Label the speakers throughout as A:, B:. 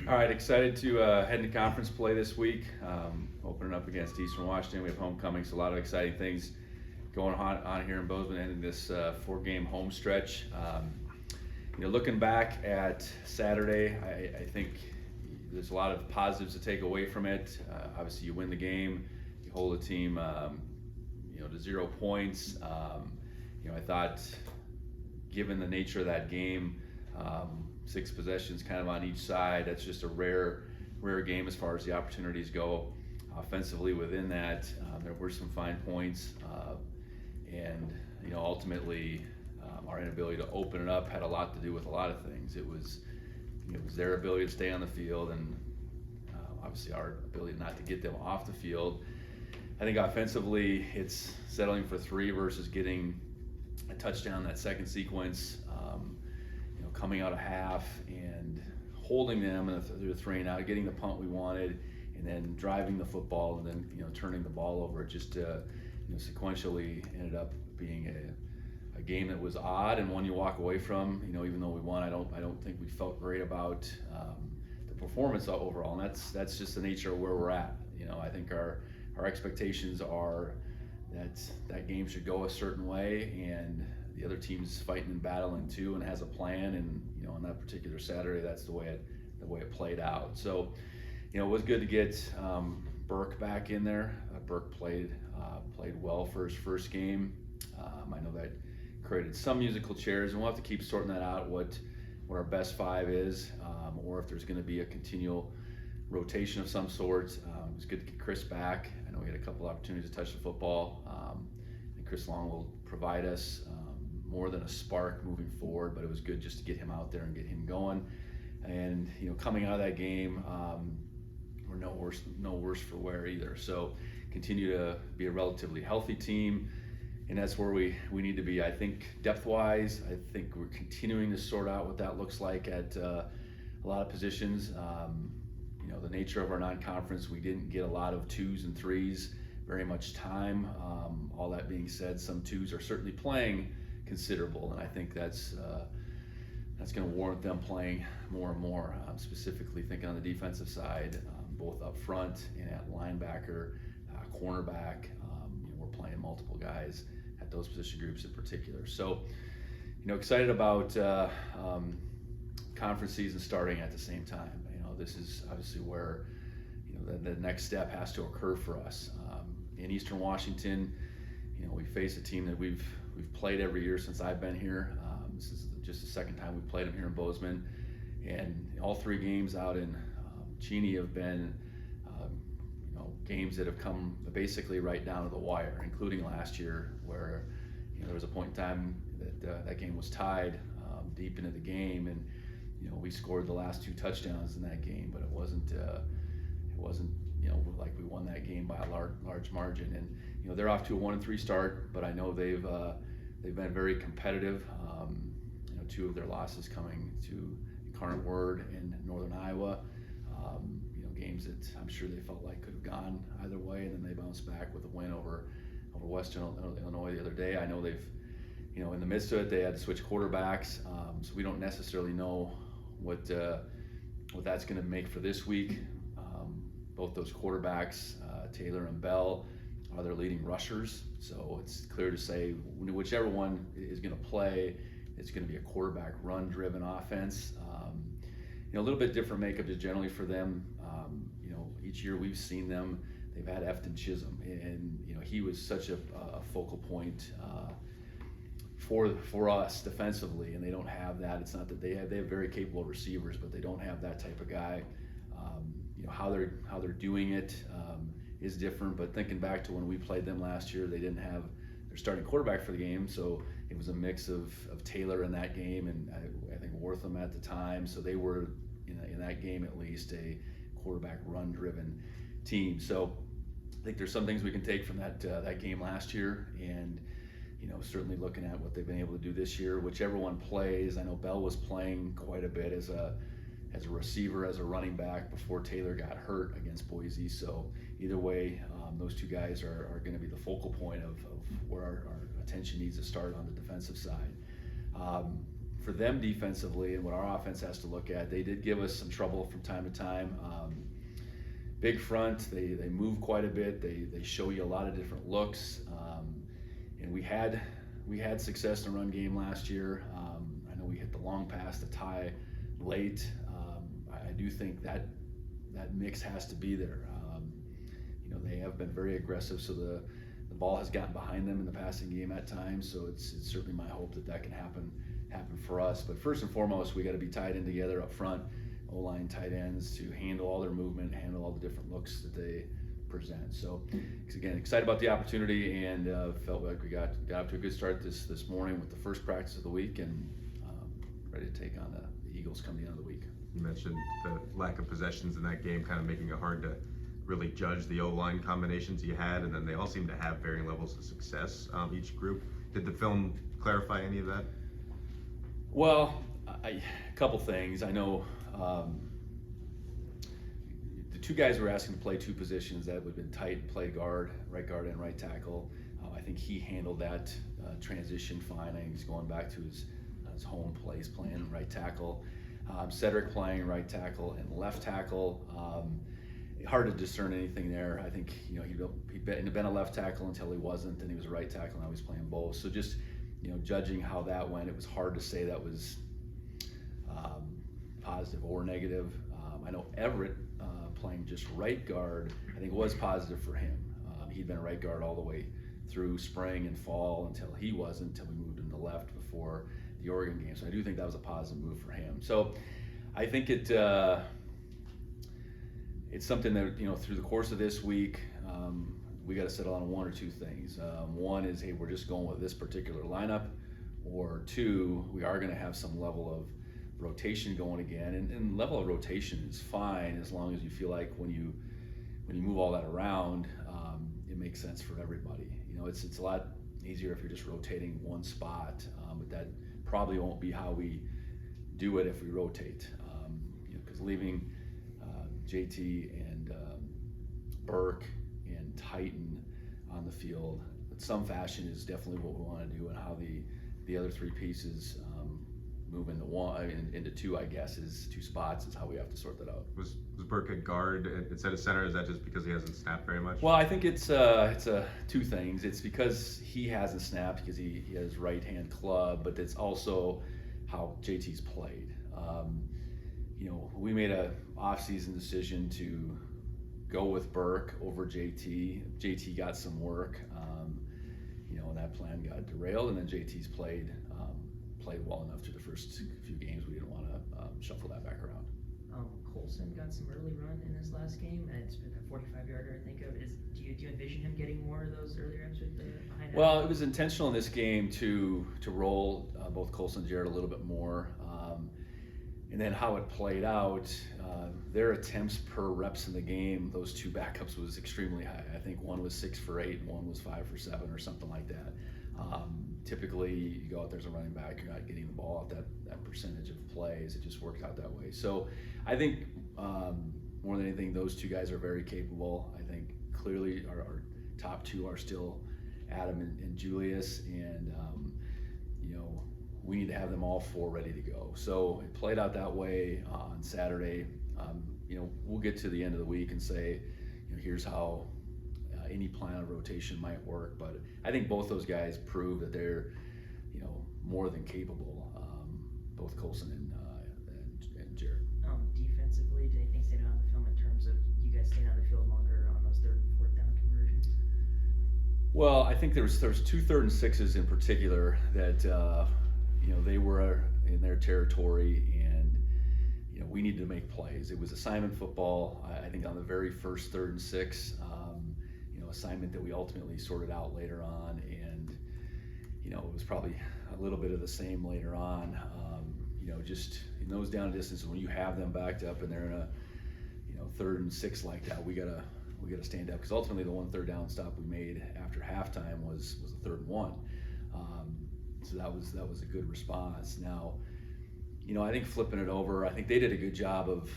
A: All right, excited to head into conference play this week. Opening up against Eastern Washington. We have homecoming, so a lot of exciting things going on here in Bozeman, ending this 4-game home stretch. Looking back at Saturday, I think there's a lot of positives to take away from it. Obviously, you win the game, you hold the team, to 0 points. I thought, given the nature of that game, 6 possessions kind of on each side, that's just a rare game as far as the opportunities go. Offensively within that, there were some fine points, and ultimately our inability to open it up had a lot to do with a lot of things. It was their ability to stay on the field, and obviously our ability not to get them off the field. I think offensively it's settling for 3 versus getting a touchdown that second sequence, coming out of half and holding them and through the 3 and out, getting the punt we wanted, and then driving the football, and then turning the ball over. It just sequentially ended up being a game that was odd and one you walk away from. Even though we won, I don't think we felt great about the performance overall, and that's just the nature of where we're at. I think our expectations are that game should go a certain way, and the other team's fighting and battling too, and has a plan. And on that particular Saturday, that's the way it played out. So, it was good to get Burke back in there. Burke played well for his first game. I know that created some musical chairs, and we'll have to keep sorting that out, what our best 5 is, or if there's going to be a continual rotation of some sort. It was good to get Chris back. I know we had a couple opportunities to touch the football, and Chris Long will provide us more than a spark moving forward, but it was good just to get him out there and get him going. And coming out of that game, we're no worse for wear either. So continue to be a relatively healthy team, and that's where we need to be. I think depth-wise, I think we're continuing to sort out what that looks like at a lot of positions. The nature of our non-conference, we didn't get a lot of 2s and 3s very much time. All that being said, some 2s are certainly playing considerable, and I think that's going to warrant them playing more and more. Specifically thinking on the defensive side, both up front and at linebacker, cornerback. We're playing multiple guys at those position groups in particular. So, excited about conference season starting at the same time. This is obviously where the next step has to occur for us. In Eastern Washington, we face a team that we've played every year since I've been here. This is just the second time we've played them here in Bozeman, and all 3 games out in Cheney have been games that have come basically right down to the wire, including last year, where there was a point in time that that game was tied deep into the game, and we scored the last 2 touchdowns in that game, but it wasn't like we won that game by a large margin. And they're off to a 1-3 start, but I know they've been very competitive. 2 of their losses coming to Incarnate Word and Northern Iowa. Games that I'm sure they felt like could have gone either way, and then they bounced back with a win over Western Illinois the other day. I know they've, in the midst of it, they had to switch quarterbacks, so we don't necessarily know what that's going to make for this week. Both those quarterbacks, Taylor and Bell, are their leading rushers, so it's clear to say whichever one is going to play, it's going to be a quarterback run-driven offense. A little bit different makeup just generally for them. Each year we've seen them, they've had Efton Chisholm, and he was such a focal point for us defensively, and they don't have that. It's not that they have very capable receivers, but they don't have that type of guy. How they're doing it is different, but thinking back to when we played them last year, they didn't have their starting quarterback for the game, so it was a mix of Taylor in that game, and I think Wortham at the time, so they were in that game at least a quarterback run-driven team. So I think there's some things we can take from that game last year, and certainly looking at what they've been able to do this year. Whichever one plays, I know Bell was playing quite a bit as a receiver, as a running back before Taylor got hurt against Boise. So either way, those 2 guys are going to be the focal point of where our attention needs to start on the defensive side. for them defensively and what our offense has to look at, they did give us some trouble from time to time. Big front, they move quite a bit. They show you a lot of different looks, and we had success in the run game last year. I know we hit the long pass to tie late. I do think that mix has to be there. They have been very aggressive, so the ball has gotten behind them in the passing game at times. So it's certainly my hope that can happen for us. But first and foremost, we got to be tied in together up front. O-line tight ends to handle all their movement, handle all the different looks that they present. So again, excited about the opportunity, and felt like we got up to a good start this morning with the first practice of the week, and ready to take on the Eagles come the end of the week.
B: You mentioned the lack of possessions in that game kind of making it hard to really judge the O-line combinations you had, and then they all seem to have varying levels of success, each group. Did the film clarify any of that?
A: Well, a couple things. I know the two guys were asking to play two positions that would have been tight, play right guard and right tackle. I think he handled that transition fine. I think he's going back to his home place playing right tackle. Cedric playing right tackle and left tackle. Hard to discern anything there. I think he'd been a left tackle until he wasn't, and he was a right tackle. Now he's playing both. So just judging how that went, it was hard to say that was positive or negative. I know Everett playing just right guard, I think was positive for him. He'd been a right guard all the way through spring and fall until we moved him to left before the Oregon game. So I do think that was a positive move for him. So I think it's something that through the course of this week we got to settle on one or two things. One is, hey, we're just going with this particular lineup, or two, we are going to have some level of rotation going again, and level of rotation is fine as long as you feel like when you move all that around, it makes sense for everybody. It's a lot easier if you're just rotating one spot, but that probably won't be how we do it if we rotate, because leaving JT and Burke and Titan on the field in some fashion is definitely what we want to do, and how the other three pieces move into two, I guess, is two spots is how we have to sort that out.
B: Was Burke a guard instead of center? Is that just because he hasn't snapped very much?
A: Well, I think it's two things. It's because he hasn't snapped because he has right hand club, but it's also how JT's played. We made a off-season decision to go with Burke over JT. JT got some work, and that plan got derailed, and then JT's played well enough through the first few games. We didn't want to shuffle that back around.
C: Colson got some early run in his last game, and it's been a 45-yarder I think of. Do you envision him getting more of those early reps with the behind?
A: Well, it was intentional in this game to roll both Colson and Jared a little bit more, and then how it played out. Their attempts per reps in the game, those two backups, was extremely high. I think one was 6 for 8 and one was 5 for 7 or something like that. Typically, you go out there as a running back, you're not getting the ball at that percentage of plays. It just worked out that way. So I think more than anything, those two guys are very capable. I think clearly our top two are still Adam and Julius, and we need to have them all four ready to go. So it played out that way on Saturday. We'll get to the end of the week and say, here's how any plan of rotation might work, but I think both those guys prove that they're more than capable, both Colson and Jared.
C: Defensively, did anything stand out on the film in terms of you guys staying on the field longer on those 3rd and 4th down conversions?
A: Well, I think there was 2 3rd and 6s in particular that they were in their territory, and we needed to make plays. It was assignment football. I think on the very first 3rd and 6, assignment that we ultimately sorted out later on, and it was probably a little bit of the same later on. Just in those down distances, when you have them backed up and they're in a 3rd and 6 like that, we gotta stand up, because ultimately the one 3rd down stop we made after halftime was a 3rd and 1. So that was a good response. Now, I think flipping it over, I think they did a good job of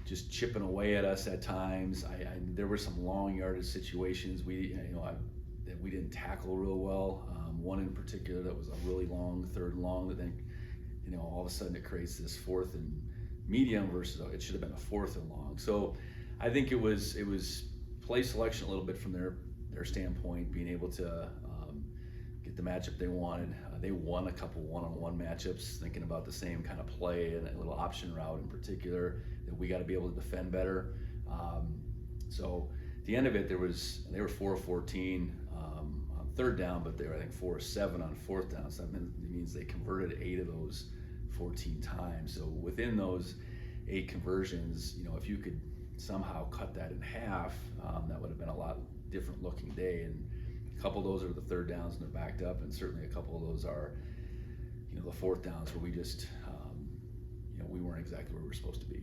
A: just chipping away at us at times. There were some long yardage situations. that we didn't tackle real well. One in particular that was a really long third and long that then, all of a sudden it creates this fourth and medium versus it should have been a fourth and long. So I think it was play selection a little bit from their standpoint, being able to get the matchup they wanted. They won a couple one-on-one matchups, thinking about the same kind of play and a little option route in particular that we got to be able to defend better. So at the end of it, they were 4 of 14 on third down, but they were I think 4 of 7 on fourth down. So that means they converted 8 of those 14 times. So within those 8 conversions, if you could somehow cut that in half, that would have been a lot different looking day. And a couple of those are the third downs and they're backed up, and certainly a couple of those are, the fourth downs where we just, we weren't exactly where we were supposed to be.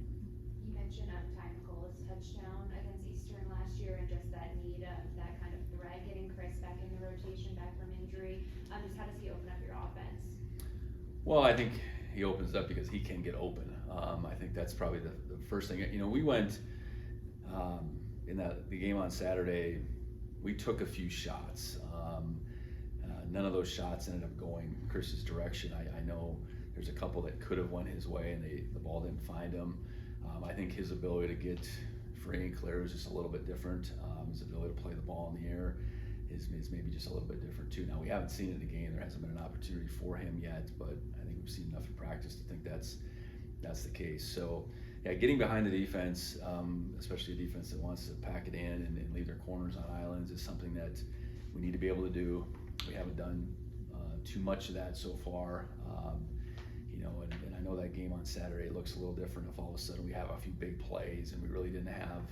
D: You mentioned Ty McCullough's touchdown against Eastern last year and just that need of that kind of threat, getting Chris back in the rotation, back from injury. Just how does he open up your offense?
A: Well, I think he opens up because he can get open. I think that's probably the first thing. We went in the game on Saturday. We took a few shots. None of those shots ended up going Chris's direction. I know there's a couple that could have went his way and the ball didn't find him. I think his ability to get free and clear was just a little bit different. His ability to play the ball in the air is maybe just a little bit different too. Now we haven't seen it in the game. There hasn't been an opportunity for him yet, but I think we've seen enough in practice to think that's the case. So yeah, getting behind the defense, especially a defense that wants to pack it in and leave their corners on islands, is something that we need to be able to do. We haven't done too much of that so far. And I know that game on Saturday looks a little different if all of a sudden we have a few big plays, and we really didn't have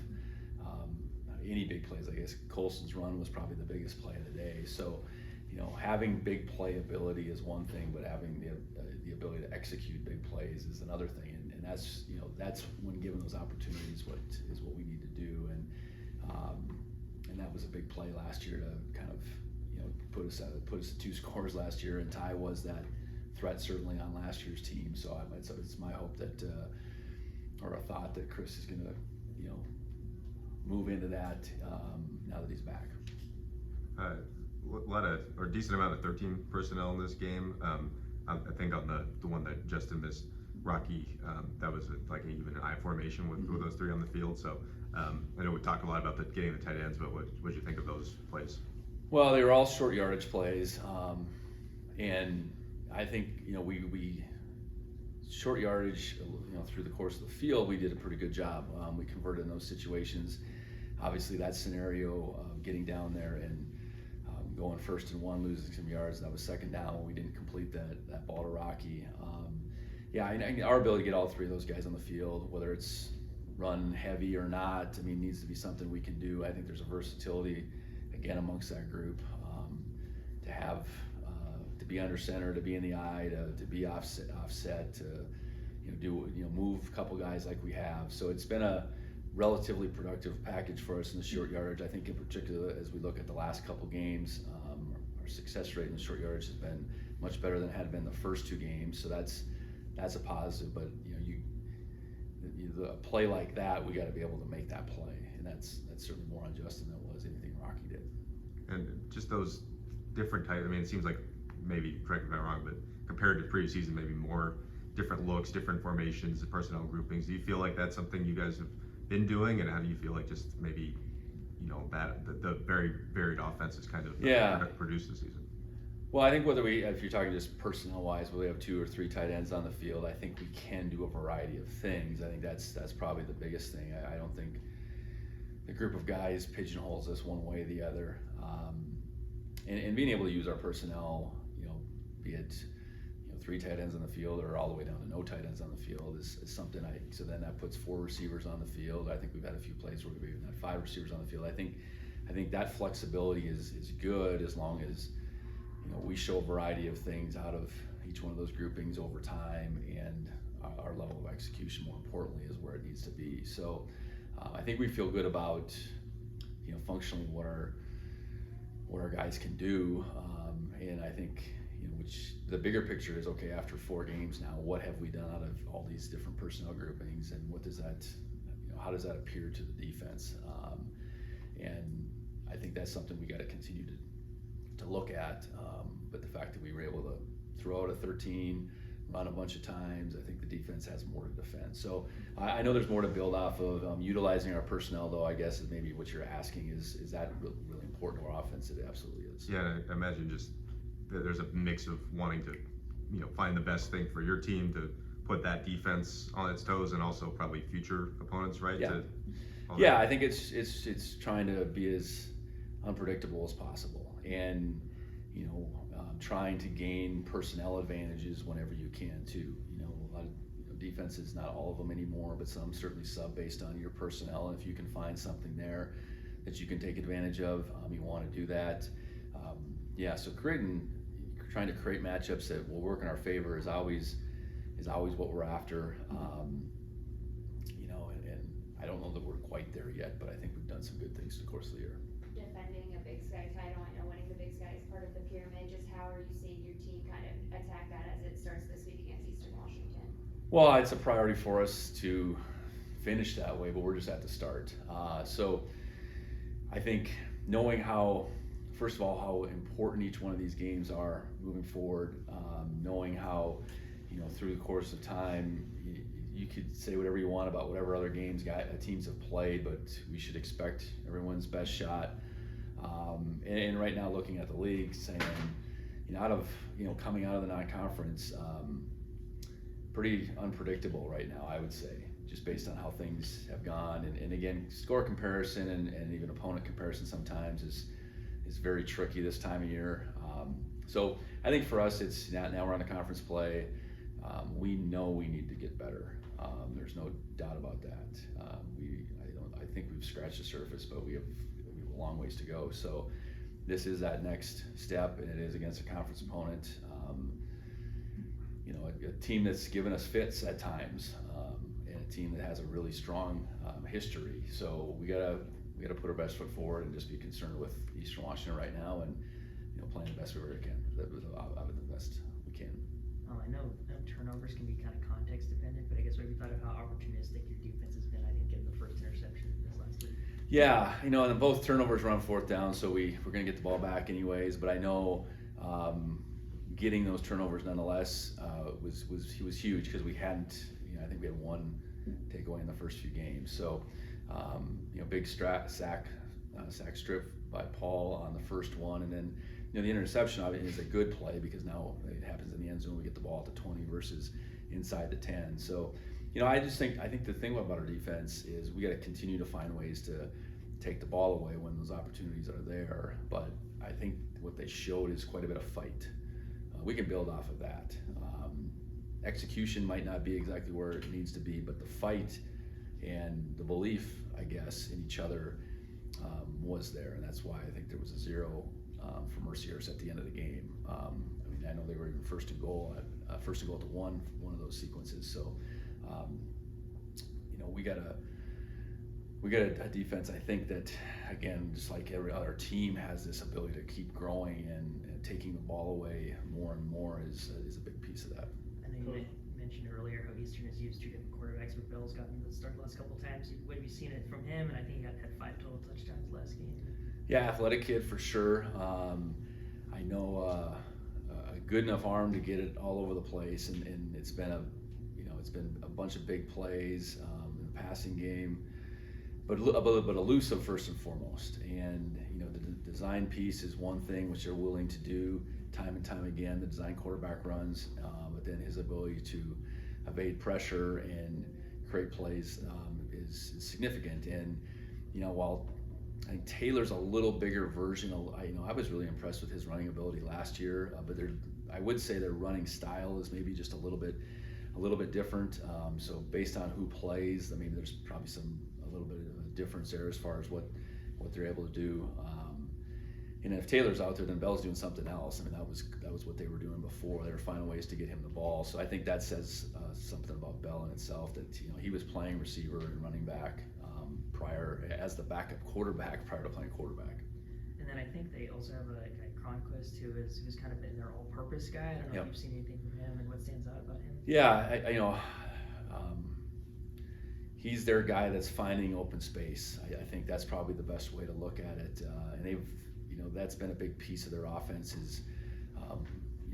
A: any big plays. I guess Colson's run was probably the biggest play of the day. So, having big play ability is one thing, but having the ability to execute big plays is another thing. And that's that's when given those opportunities what we need to do. And that was a big play last year to kind of put us at 2 scores last year, and Ty was that threat certainly on last year's team. So it's my hope that or a thought that Chris is going to move into that now that he's back.
B: A lot of, or decent amount of 13 personnel in this game. I think on the one that Justin missed, Rocky, that was like even an I formation with those 3 on the field. So I know we talk a lot about getting the tight ends, but what did you think of those plays?
A: Well, they were all short yardage plays, and I think we short yardage through the course of the field we did a pretty good job. We converted in those situations. Obviously, that scenario of getting down there and going 1st and 1, losing some yards, that was 2nd down when we didn't complete that ball to Rocky. Our ability to get all 3 of those guys on the field, whether it's run heavy or not, needs to be something we can do. I think there's a versatility again amongst that group to have to be under center, to be in the eye, to be offset, to move a couple guys like we have. So it's been a relatively productive package for us in the short yardage. I think in particular as we look at the last couple games, our success rate in the short yardage has been much better than it had been the first 2 games. So that's a positive. But a play like that, we got to be able to make that play, and that's certainly more on Justin than it was anything Rocky did.
B: And just those different types. It seems like, maybe correct me if I'm wrong, but compared to previous season, maybe more different looks, different formations, the personnel groupings. Do you feel like that's something you guys have been doing, and how do you feel like just maybe that the very varied offenses kind of produced this season?
A: Well, I think if you're talking just personnel-wise, whether we have 2 or 3 tight ends on the field, I think we can do a variety of things. I think that's probably the biggest thing. I don't think the group of guys pigeonholes us one way or the other. And being able to use our personnel, be it 3 tight ends on the field or all the way down to no tight ends on the field is something so then that puts 4 receivers on the field. I think we've had a few plays where we've even had 5 receivers on the field. I think that flexibility is good as long as we show a variety of things out of each one of those groupings over time, and our level of execution, more importantly, is where it needs to be. So I think we feel good about functionally what our guys can do, and I think which the bigger picture is, okay, after 4 games now, what have we done out of all these different personnel groupings, and what does that how does that appear to the defense? And I think that's something we got to continue look at. But the fact that we were able to throw out a 13, run a bunch of times, I think the defense has more to defend. So I know there's more to build off of. Utilizing our personnel, though, I guess is maybe what you're asking, is that really, really important to our offense? It absolutely is.
B: Yeah, I imagine just there's a mix of wanting to, find the best thing for your team to put that defense on its toes, and also probably future opponents, right?
A: Yeah, I think it's trying to be as unpredictable as possible, and trying to gain personnel advantages whenever you can too. A lot of defenses, not all of them anymore, but some certainly sub based on your personnel. And if you can find something there that you can take advantage of, you want to do that. So trying to create matchups that will work in our favor is always what we're after. And I don't know that we're quite there yet, but I think we've done some good things in the course of the year.
D: Defending a Big Sky title, I know winning the Big Sky is part of the pyramid. Just how are you seeing your team kind of attack that as it starts this week against Eastern Washington?
A: Well, it's a priority for us to finish that way, but we're just at the start. So I think knowing first of all, how important each one of these games are moving forward, knowing how, through the course of time, you could say whatever you want about whatever other games teams have played, but we should expect everyone's best shot. And right now, looking at the league, saying, coming out of the non-conference, pretty unpredictable right now, I would say, just based on how things have gone. And again, score comparison and even opponent comparison sometimes is very tricky this time of year. So I think for us, it's now we're on the conference play. We know we need to get better. There's no doubt about that. I think we've scratched the surface, but we have a long ways to go. So this is that next step, and it is against a conference opponent. A team that's given us fits at times, and a team that has a really strong history. So we gotta put our best foot forward and just be concerned with Eastern Washington right now, and playing the best we ever can, out of the best we can.
C: I know turnovers can be kind of context dependent, but I guess maybe thought of how opportunistic your defense has been. I think getting the first interception this last week.
A: Yeah, and both turnovers were on fourth down, so we're going to get the ball back anyways. But I know getting those turnovers nonetheless was huge, because we hadn't. I think we had one takeaway in the first few games. So big sack strip by Paul on the first one, and then the interception obviously is a good play, because now it happens in the end zone. We get the ball at the 20 versus inside the 10. So I think the thing about our defense is we got to continue to find ways to take the ball away when those opportunities are there. But I think what they showed is quite a bit of fight. We can build off of that. Execution might not be exactly where it needs to be, but the fight and the belief, I guess, in each other was there, and that's why I think there was a 0 for Mercyhurst at the end of the game. I know they were even first and goal to one of those sequences. So we got a defense, I think, that, again, just like every other team, has this ability to keep growing, and taking the ball away more and more is a big piece of that.
C: I know you mentioned earlier how Eastern has used 2 different quarterbacks, but Bell's gotten the start the last couple times. What have you seen it from him? And I think he had 5 total touchdowns last game.
A: Yeah, athletic kid for sure. I know a good enough arm to get it all over the place, and it's been a bunch of big plays in the passing game, but elusive first and foremost. And the design piece is one thing which they're willing to do time and time again. The design quarterback runs, but then his ability to evade pressure and create plays is significant. And while I think Taylor's a little bigger version of, I was really impressed with his running ability last year, but I would say their running style is maybe just a little bit different. So based on who plays, there's probably a little bit of a difference there as far as what they're able to do. And if Taylor's out there, then Bell's doing something else. That was what they were doing before. They were finding ways to get him the ball. So I think that says something about Bell in itself, that he was playing receiver and running back prior, as the backup quarterback prior to playing quarterback.
C: And then I think they also have a guy, Cronquist, who's kind of been their all-purpose guy. I don't know if you've seen anything from him and what stands out about him.
A: Yeah, he's their guy that's finding open space. I think that's probably the best way to look at it. And they've, that's been a big piece of their offense is,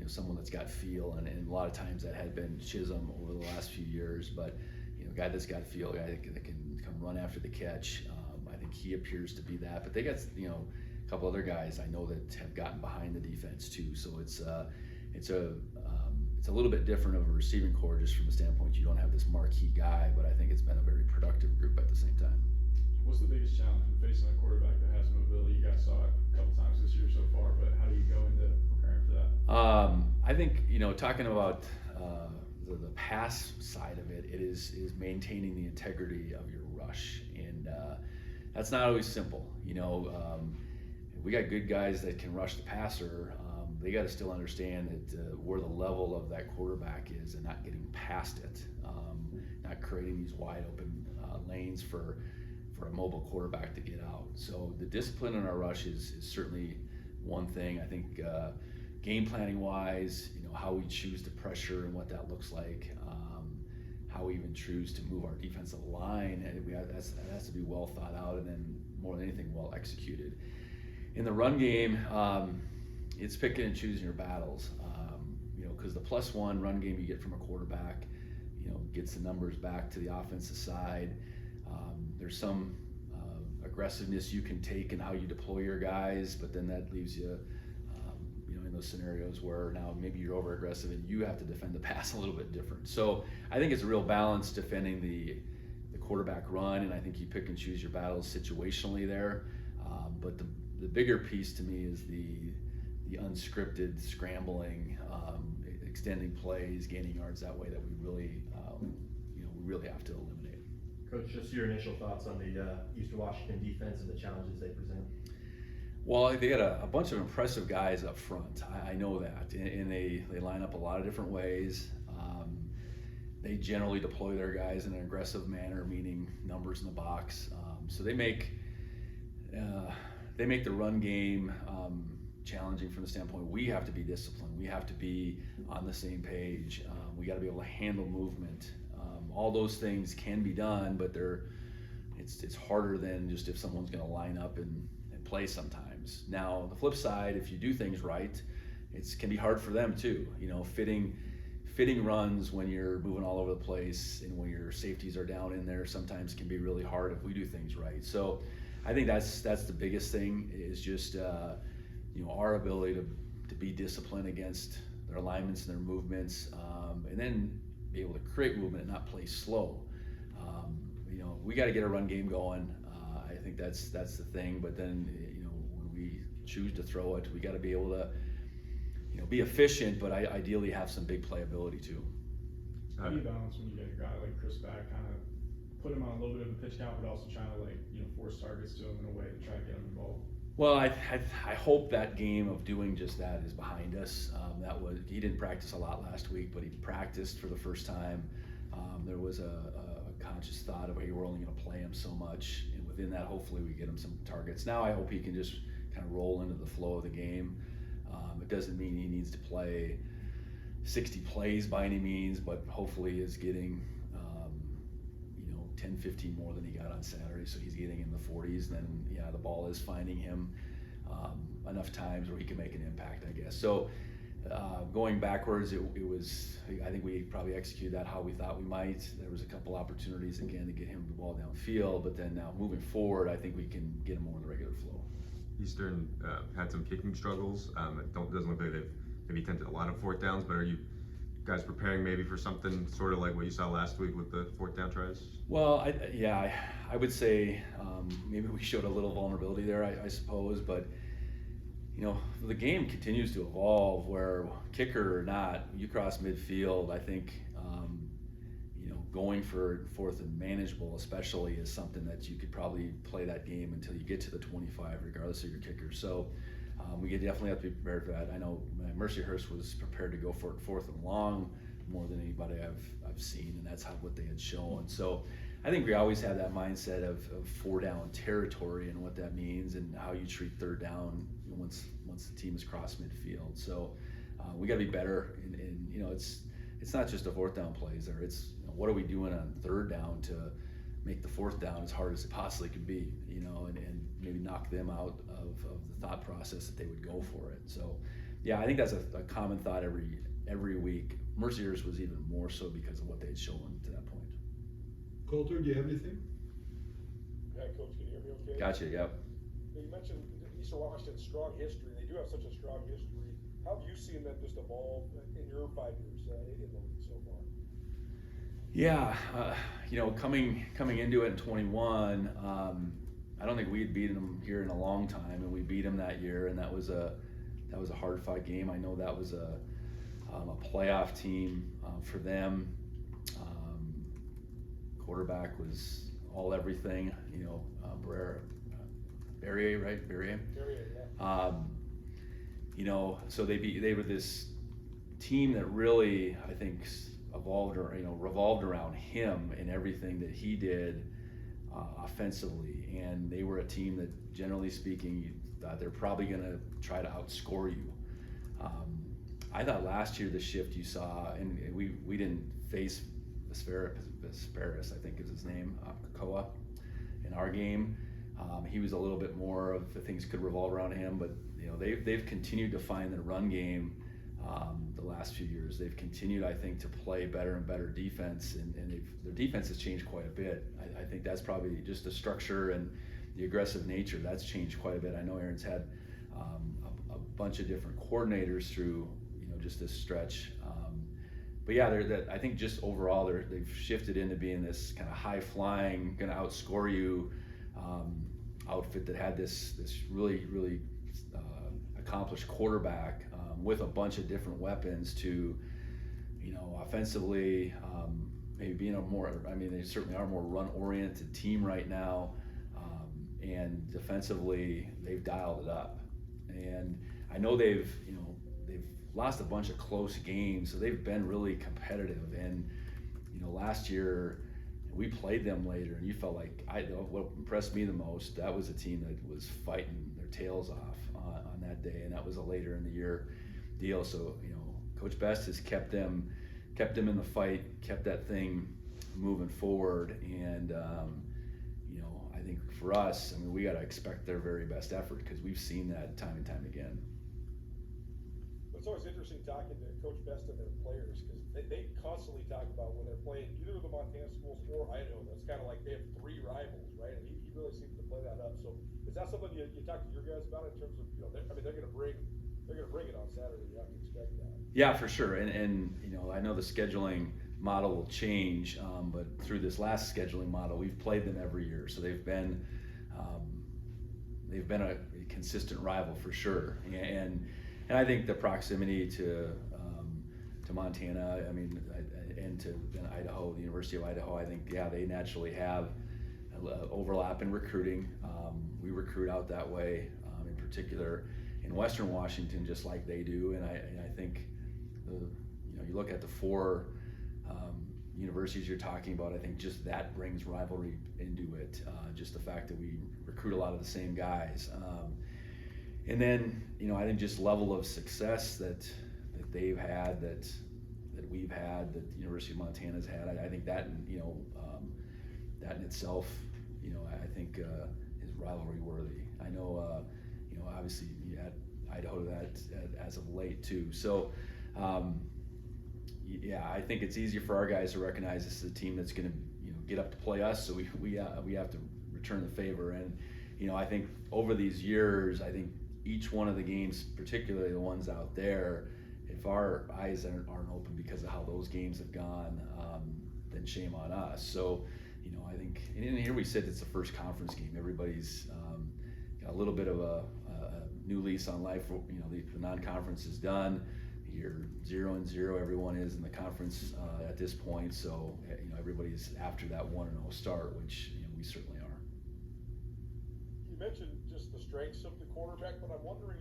A: someone that's got feel, and a lot of times that had been Chisholm over the last few years, but, a guy that's got feel, a guy that can come run after the catch. I think he appears to be that, but they got, a couple other guys I know that have gotten behind the defense too, so it's a little bit different of a receiving core just from the standpoint you don't have this marquee guy, but I think it's been a very productive group at the same time.
E: What's the biggest challenge when facing a quarterback that has mobility? You guys saw it a couple times this year so far, but how do you go into preparing for that?
A: I think, talking about the pass side of it, it is maintaining the integrity of your rush, and that's not always simple. We got good guys that can rush the passer. They got to still understand that where the level of that quarterback is and not getting past it, not creating these wide open lanes for a mobile quarterback to get out. So the discipline in our rush is certainly one thing. I think game planning wise, how we choose to pressure and what that looks like, how we even choose to move our defensive line, and that has to be well thought out, and then more than anything, well executed. In the run game, it's picking and choosing your battles, because the +1 run game you get from a quarterback, gets the numbers back to the offensive side. There's some aggressiveness you can take in how you deploy your guys, but then that leaves you, in those scenarios where now maybe you're over aggressive and you have to defend the pass a little bit different. So I think it's a real balance defending the quarterback run, and I think you pick and choose your battles situationally there. But the bigger piece to me is the unscripted scrambling, extending plays, gaining yards that way that we really have to eliminate.
F: Coach, just your initial thoughts on the Eastern Washington defense and the challenges they present.
A: Well, they got a bunch of impressive guys up front. I know that, and they line up a lot of different ways. They generally deploy their guys in an aggressive manner, meaning numbers in the box. So they make the run game challenging from the standpoint we have to be disciplined. We have to be on the same page. We got to be able to handle movement. All those things can be done, but it's harder than just if someone's going to line up and play sometimes. Now, on the flip side, if you do things right, it can be hard for them too. Fitting runs when you're moving all over the place and when your safeties are down in there sometimes can be really hard if we do things right. So I think that's the biggest thing is just our ability to be disciplined against their alignments and their movements, and then be able to create movement and not play slow. We got to get a run game going. I think that's the thing. But then when we choose to throw it, we got to be able to be efficient, but ideally have some big playability too.
E: How do you balance when you get a guy like Chris back, kind of put him on a little bit of a pitch count, but also trying to force targets to him in a way to try to get him involved?
A: Well, I hope that game of doing just that is behind us. He didn't practice a lot last week, but he practiced for the first time. There was a conscious thought of, hey, we're only going to play him so much, and within that, hopefully we get him some targets. Now I hope he can just kind of roll into the flow of the game. It doesn't mean he needs to play 60 plays by any means, but hopefully is getting 10, 15 more than he got on Saturday, so he's getting in the 40s. Then the ball is finding him enough times where he can make an impact, I guess. So going backwards, it was, I think we probably executed that how we thought we might. There was a couple opportunities again to get him the ball downfield, but then now moving forward, I think we can get him more in the regular flow.
B: Eastern had some kicking struggles. It doesn't look like they've maybe attempted a lot of fourth downs, but are you guys preparing maybe for something sort of like what you saw last week with the fourth down tries?
A: Well, I would say maybe we showed a little vulnerability there, I suppose, but the game continues to evolve where kicker or not, you cross midfield, I think going for fourth and manageable especially is something that you could probably play that game until you get to the 25 regardless of your kicker. So we definitely have to be prepared for that. I know Mercyhurst was prepared to go for it fourth and long more than anybody I've seen, and that's what they had shown. So I think we always have that mindset of 4 down territory and what that means and how you treat third down once the team has crossed midfield. So we got to be better, and it's not just the fourth down plays there. It's what are we doing on third down to make the fourth down as hard as it possibly could be, and maybe knock them out of the thought process that they would go for it. So, yeah, I think that's a common thought every week. Mercyhurst was even more so because of what they had shown to that point.
G: Coulter, do you have anything?
H: Yeah, Coach, can you hear me okay?
A: Gotcha, yep.
H: You mentioned Eastern Washington's strong history. They do have such a strong history. How have you seen that just evolve in your 5 years in the league so far?
A: Yeah, coming into it in 21, I don't think we'd beaten them here in a long time, and we beat them that year, and that was a hard fought game. I know that was a playoff team for them. Quarterback was all everything, Barrier, right? Barrier.
H: Yeah.
A: So they were this team that really, I think, revolved around him and everything that he did offensively. And they were a team that, generally speaking, they're probably going to try to outscore you. I thought last year the shift you saw, and we didn't face Vesperis, I think is his name, Koa, in our game. He was a little bit more of the things could revolve around him, but they've continued to find their run game the last few years. They've continued, I think, to play better and better defense, and their defense has changed quite a bit. I think that's probably just the structure and the aggressive nature that's changed quite a bit. I know Aaron's had a bunch of different coordinators through just this stretch. But yeah, I think just overall they've shifted into being this kind of high flying, going to outscore you outfit that had this really accomplished quarterback with a bunch of different weapons to, offensively maybe being they certainly are a more run oriented team right now, and defensively they've dialed it up. And I know they've lost a bunch of close games, so they've been really competitive. And last year we played them later, and you felt like what impressed me the most, that was a team that was fighting their tails off on that day, and that was a later in the year deal. So Coach Best has kept them in the fight, kept that thing moving forward, and I think for us, we got to expect their very best effort, because we've seen that time and time again.
H: It's always interesting talking to Coach Best and their players, because they constantly talk about when they're playing either the Montana schools or Idaho. That's kind of like they have 3 rivals, right? And he really seems to play that up. So is that something you talk to your guys about in terms of they're going to bring it on Saturday? You have to expect that.
A: Yeah, for sure. And I know the scheduling model will change, but through this last scheduling model, we've played them every year, so they've been a consistent rival for sure. And I think the proximity to Montana, and to Idaho, the University of Idaho, I think, they naturally have overlap in recruiting. We recruit out that way, in particular in Western Washington, just like they do. And I think you look at the 4 universities you're talking about, I think just that brings rivalry into it. Just the fact that we recruit a lot of the same guys. And then, I think just level of success that they've had, that we've had, that the University of Montana's had. I think that, that in itself, I think is rivalry worthy. I know, obviously you had Idaho that as of late too. So, I think it's easier for our guys to recognize this is a team that's going to, get up to play us. So we have to return the favor. And, I think over these years, I think each one of the games, particularly the ones out there, if our eyes aren't open because of how those games have gone, then shame on us. So, I think, and here we said it's the first conference game. Everybody's got a little bit of a new lease on life. The non-conference is done. You're 0-0. Everyone is in the conference at this point. So, everybody's after that 1-0 start, which we certainly are.
H: You mentioned just the strengths of the quarterback, but I'm wondering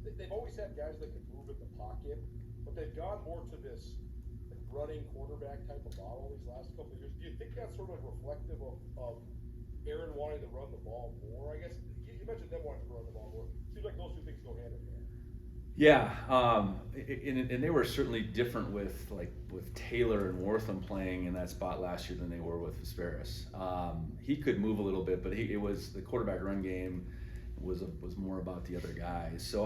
H: if they've always had guys that can move in the pocket, but they've gone more to this running quarterback type of model these last couple of years. Do you think that's sort of reflective of Aaron wanting to run the ball more? I guess you mentioned them wanting to run the ball more. Seems like those 2 things go hand in hand.
A: Yeah, and they were certainly different with Taylor and Wortham playing in that spot last year than they were with Vesperis. He could move a little bit, but it was the quarterback run game was more about the other guys. So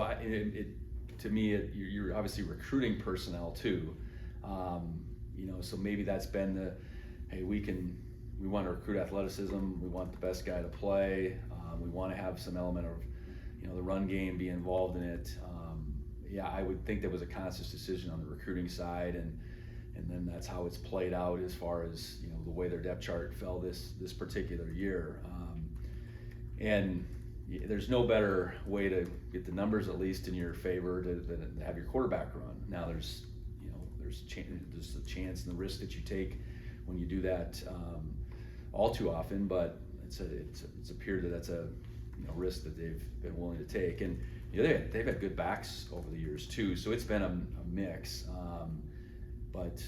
A: to me, you're obviously recruiting personnel too. So maybe that's been hey, we want to recruit athleticism. We want the best guy to play. We want to have some element of the run game be involved in it. I would think that was a conscious decision on the recruiting side, and then that's how it's played out as far as the way their depth chart fell this particular year. And there's no better way to get the numbers at least in your favor than to have your quarterback run. Now there's the chance and the risk that you take when you do that all too often, but it's appeared that that's a risk that they've been willing to take. And they've had good backs over the years too, so it's been a mix. But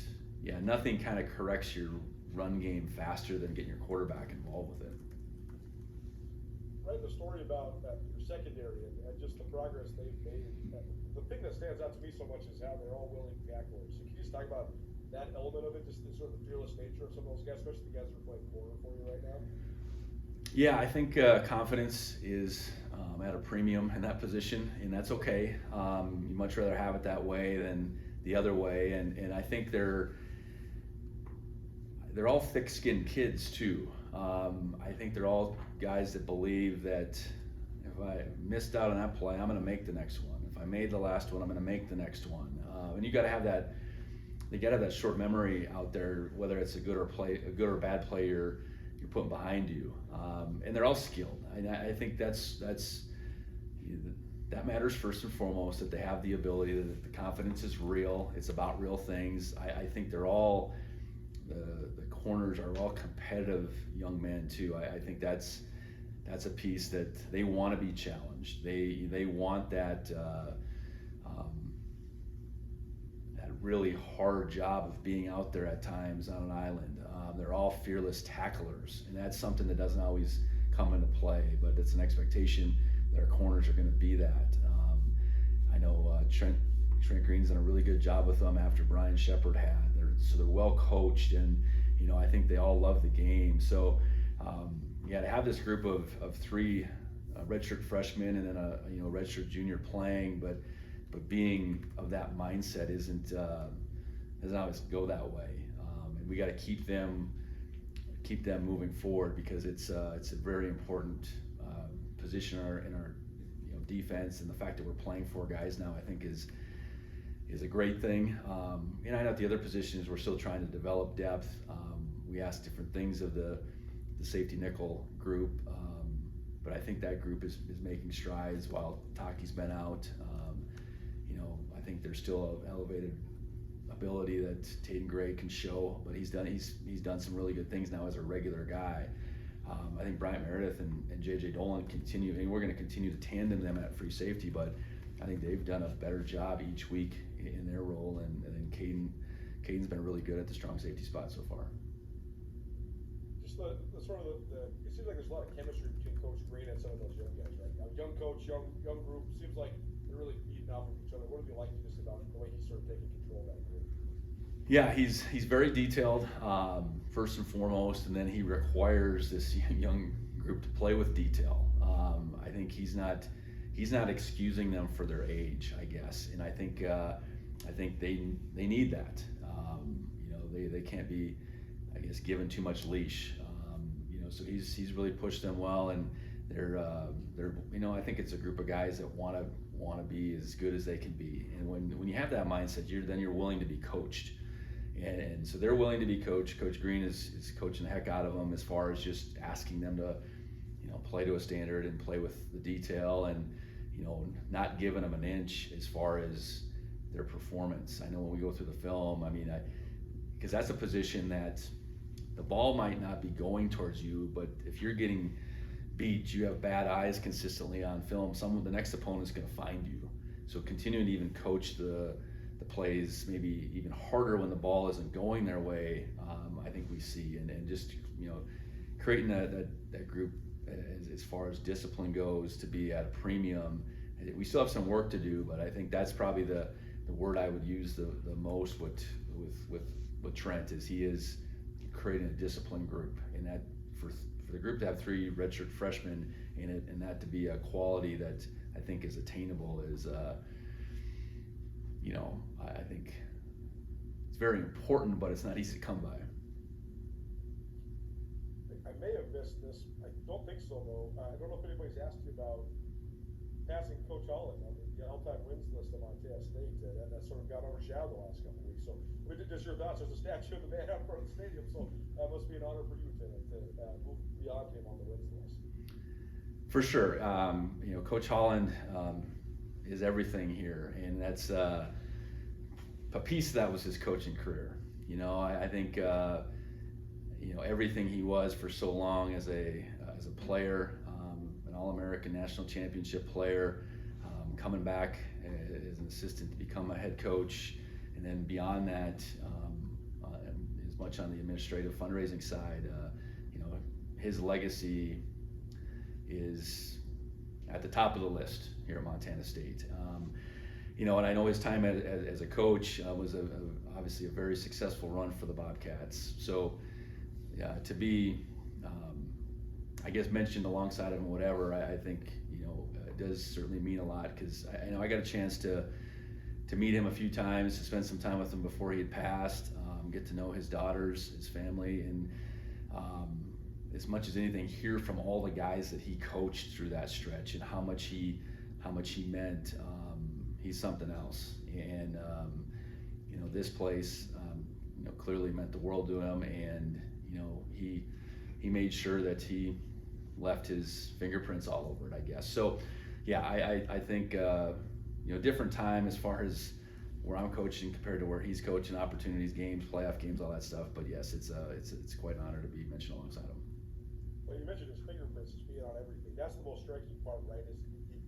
A: nothing kind of corrects your run game faster than getting your quarterback involved with it.
H: Read the story about your secondary and just the progress they've made. The thing that stands out to me so much is how they're all willing tacklers. So can you just talk about that element of it, just the sort of the fearless nature of some of those guys, especially the guys that are playing corner for you right now?
A: Yeah, I think confidence is at a premium in that position, and that's okay. You'd much rather have it that way than the other way, and I think they're all thick-skinned kids too. I think they're all guys that believe that if I missed out on that play, I'm going to make the next one. If I made the last one, I'm going to make the next one. And you got to have that. They got to have that short memory out there, whether it's a good or bad play you're putting behind you. And they're all skilled. I think that matters first and foremost, that they have the ability, that the confidence is real. It's about real things. I think they're all the corners are all competitive young men too. I think that's a piece that they want to be challenged. They want that that really hard job of being out there at times on an island. They're all fearless tacklers, and that's something that doesn't always come into play, but it's an expectation that our corners are going to be that. I know Trent Green's done a really good job with them after Brian Shepard had. They're well coached, and I think they all love the game. So to have this group of three redshirt freshmen and then a redshirt junior playing, but being of that mindset doesn't always go that way. And we got to keep them moving forward, because it's a very important position in our defense, and the fact that we're playing four guys now, I think is a great thing. I know at the other positions we're still trying to develop depth. We ask different things of the safety nickel group, but I think that group is making strides while Taki's been out. I think there's still an elevated ability that Taden Gray can show, but he's done some really good things now as a regular guy. I think Bryant Meredith and JJ Dolan continue, and we're going to continue to tandem them at free safety, but I think they've done a better job each week in their role, and then Caden's been really good at the strong safety spot so far.
H: Just the sort of it seems like there's a lot of chemistry between Coach Green and some of those young guys, right? Young coach, young group, seems like they're really feeding off of each other. What have you liked just about the way he's sort of taking control of that group?
A: Yeah, he's very detailed, first and foremost, and then he requires this young group to play with detail. I think he's not excusing them for their age, I guess, and I think they need that. They can't be, I guess, given too much leash. So he's really pushed them well, and they're I think it's a group of guys that want to be as good as they can be, and when you have that mindset, you're willing to be coached. And so they're willing to be coached. Coach Green is coaching the heck out of them as far as just asking them to, play to a standard and play with the detail, and, not giving them an inch as far as their performance. I know when we go through the film, because that's a position that the ball might not be going towards you, but if you're getting beat, you have bad eyes consistently on film, the next opponent's going to find you. So continuing to even coach the plays maybe even harder when the ball isn't going their way, I think we see, and just creating that group as far as discipline goes to be at a premium, we still have some work to do, but I think that's probably the word I would use the most with Trent is he is creating a disciplined group, and that for the group to have 3 redshirt freshmen in it, and that to be a quality that I think is attainable is, I think it's very important, but it's not easy to come by.
H: I may have missed this, I don't think so though, I don't know if anybody's asked you about passing Coach Holland on the all-time wins list of Montana State, that sort of got overshadowed the last couple of weeks, so, just your thoughts, there's a statue of the man out front of the stadium, so that must be an honor for you to move beyond him on the wins list. For
A: sure, Coach Holland is everything here, and that's a piece of that was his coaching career. I think everything he was for so long as a player, an All-American national championship player, coming back as an assistant to become a head coach, and then beyond that, as much on the administrative fundraising side, his legacy is at the top of the list here at Montana State. And I know his time as a coach was obviously a very successful run for the Bobcats. So to be, I guess, mentioned alongside of him, whatever, I think, it does certainly mean a lot, because I know I got a chance to meet him a few times, to spend some time with him before he had passed, get to know his daughters, his family, and as much as anything, hear from all the guys that he coached through that stretch and how much he meant. He's something else, and this place clearly meant the world to him, and he made sure that he left his fingerprints all over it, I guess. So yeah, I think different time as far as where I'm coaching compared to where he's coaching, opportunities, games, playoff games, all that stuff. But yes, it's quite an honor to be mentioned alongside him.
H: Well, you mentioned his fingerprints as being on everything. That's the most striking part, right? Is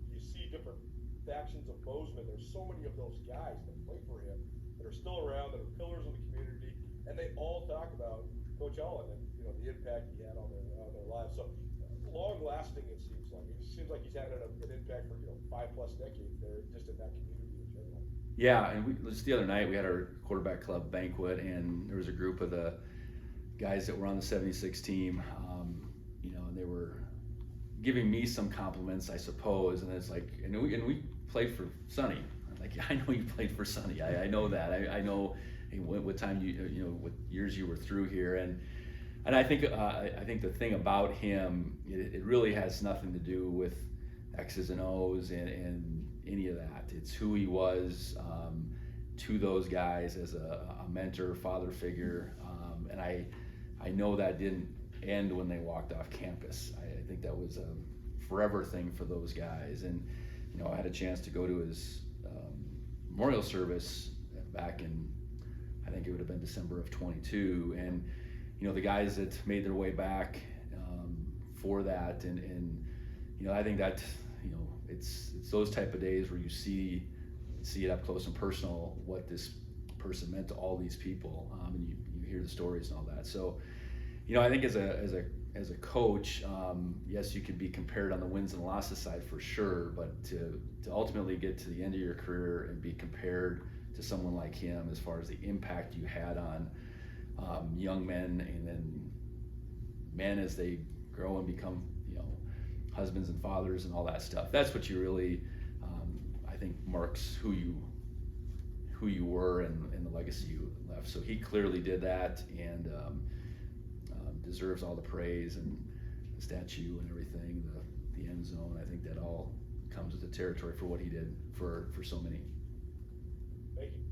H: you see different factions of Bozeman. There's so many of those guys that play for him that are still around, that are pillars of the community, and they all talk about Coach Holland and the impact he had on their lives. So long lasting, it seems like. It seems like he's had an impact for 5+ decades there, just in that community in general.
A: Yeah, and just the other night we had our quarterback club banquet, and there was a group of the guys that were on the 76 team, and they were giving me some compliments, I suppose, and it's like, and we played for Sonny. I'm like, yeah, I know you played for Sonny. I know that. I know what time what years you were through here, and I think the thing about him, it really has nothing to do with X's and O's and any of that. It's who he was to those guys as a mentor, father figure, and I know that didn't end when they walked off campus. I think that was a forever thing for those guys, and I had a chance to go to his memorial service back in, I think it would have been December of 22, and the guys that made their way back for that, and I think that it's those type of days where you see it up close and personal what this person meant to all these people, and you hear the stories and all that. So I think as a coach, yes, you could be compared on the wins and losses side for sure, but to ultimately get to the end of your career and be compared to someone like him as far as the impact you had on young men, and then men as they grow and become husbands and fathers and all that stuff, that's what you really I think marks who you were and the legacy you left. So he clearly did that, and deserves all the praise, and the statue and everything, the end zone. I think that all comes with the territory for what he did for so many.